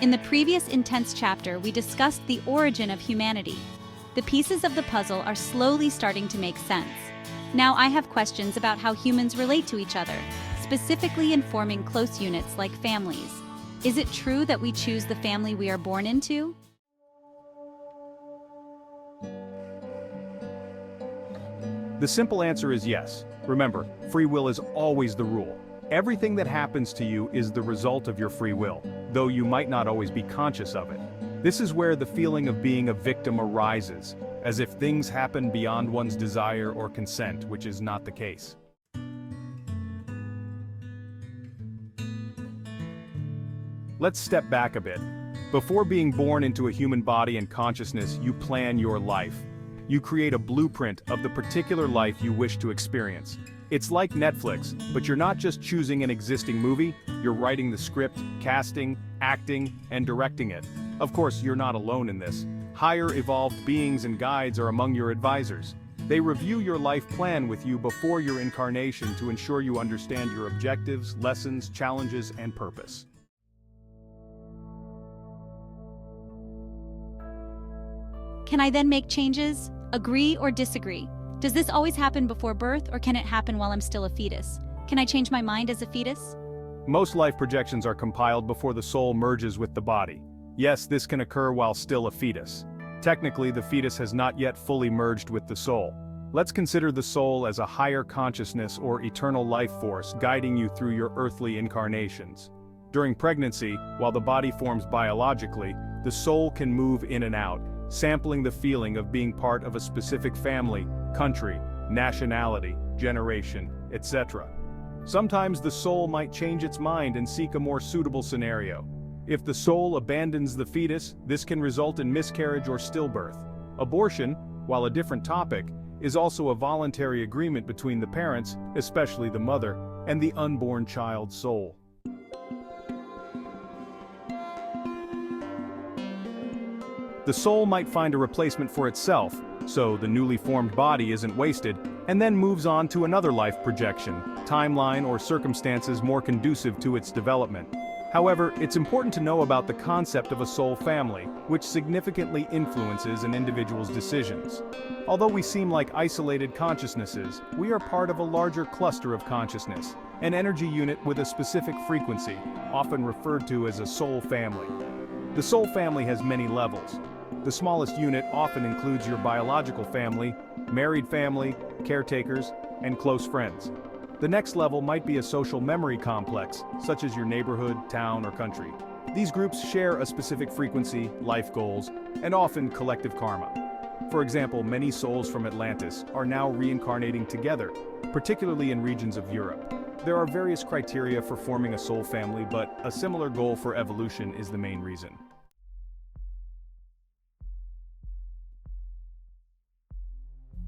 In the previous intense chapter, we discussed the origin of humanity. The pieces of the puzzle are slowly starting to make sense. Now I have questions about how humans relate to each other, specifically in forming close units like families. Is it true that we choose the family we are born into? The simple answer is yes. Remember, free will is always the rule. Everything that happens to you is the result of your free will, though you might not always be conscious of it. This is where the feeling of being a victim arises, as if things happen beyond one's desire or consent, which is not the case. Let's step back a bit. Before being born into a human body and consciousness, you plan your life. You create a blueprint of the particular life you wish to experience. It's like Netflix, but you're not just choosing an existing movie, you're writing the script, casting, acting, and directing it. Of course, you're not alone in this. Higher evolved beings and guides are among your advisors. They review your life plan with you before your incarnation to ensure you understand your objectives, lessons, challenges, and purpose. Can I then make changes? Agree or disagree? Does this always happen before birth, or can it happen while I'm still a fetus? Can I change my mind as a fetus? Most life projections are compiled before the soul merges with the body. Yes, this can occur while still a fetus. Technically, the fetus has not yet fully merged with the soul. Let's consider the soul as a higher consciousness or eternal life force guiding you through your earthly incarnations. During pregnancy, while the body forms biologically, the soul can move in and out, sampling the feeling of being part of a specific family, country, nationality, generation, etc. Sometimes the soul might change its mind and seek a more suitable scenario. If the soul abandons the fetus, this can result in miscarriage or stillbirth. Abortion, while a different topic, is also a voluntary agreement between the parents, especially the mother, and the unborn child's soul. The soul might find a replacement for itself, so the newly formed body isn't wasted, and then moves on to another life projection, timeline, or circumstances more conducive to its development. However, it's important to know about the concept of a soul family, which significantly influences an individual's decisions. Although we seem like isolated consciousnesses, we are part of a larger cluster of consciousness, an energy unit with a specific frequency, often referred to as a soul family. The soul family has many levels. The smallest unit often includes your biological family, married family, caretakers, and close friends. The next level might be a social memory complex, such as your neighborhood, town, or country. These groups share a specific frequency, life goals, and often collective karma. For example, many souls from Atlantis are now reincarnating together, particularly in regions of Europe. There are various criteria for forming a soul family, but a similar goal for evolution is the main reason.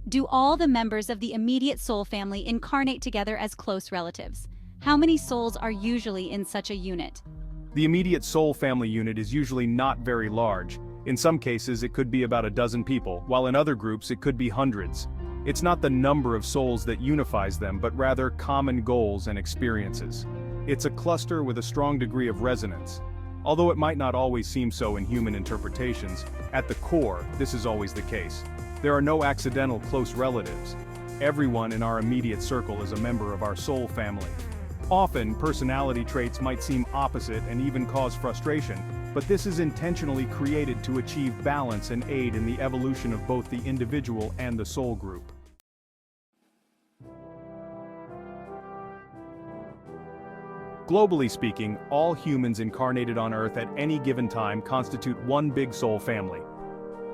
Do all the members of the immediate soul family incarnate together as close relatives? How many souls are usually in such a unit? The immediate soul family unit is usually not very large. In some cases, it could be about a dozen people, while in other groups it could be hundreds. It's not the number of souls that unifies them, but rather common goals and experiences. It's a cluster with a strong degree of resonance. Although it might not always seem so in human interpretations, at the core, this is always the case. There are no accidental close relatives. Everyone in our immediate circle is a member of our soul family. Often, personality traits might seem opposite and even cause frustration, but this is intentionally created to achieve balance and aid in the evolution of both the individual and the soul group. Globally speaking, all humans incarnated on Earth at any given time constitute one big soul family.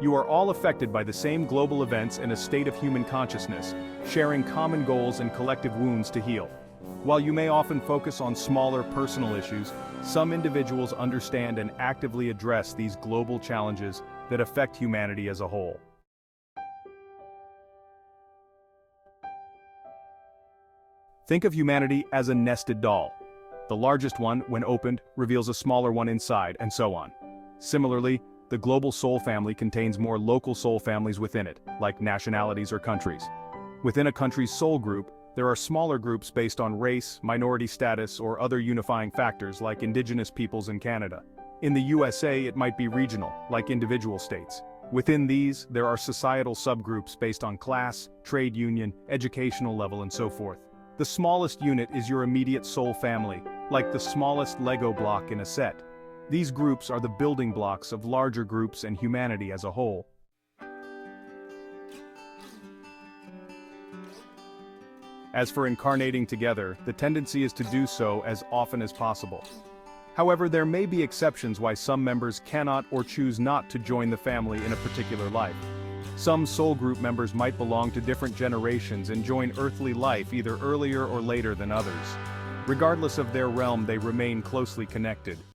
You are all affected by the same global events and a state of human consciousness, sharing common goals and collective wounds to heal. While you may often focus on smaller personal issues, some individuals understand and actively address these global challenges that affect humanity as a whole. Think of humanity as a nested doll. The largest one, when opened, reveals a smaller one inside, and so on. Similarly, the global soul family contains more local soul families within it, like nationalities or countries. Within a country's soul group, there are smaller groups based on race, minority status, or other unifying factors like indigenous peoples in Canada. In the USA, it might be regional, like individual states. Within these, there are societal subgroups based on class, trade union, educational level, and so forth. The smallest unit is your immediate soul family, like the smallest Lego block in a set. These groups are the building blocks of larger groups and humanity as a whole. As for incarnating together, the tendency is to do so as often as possible. However, there may be exceptions why some members cannot or choose not to join the family in a particular life. Some soul group members might belong to different generations and join earthly life either earlier or later than others. Regardless of their realm, they remain closely connected.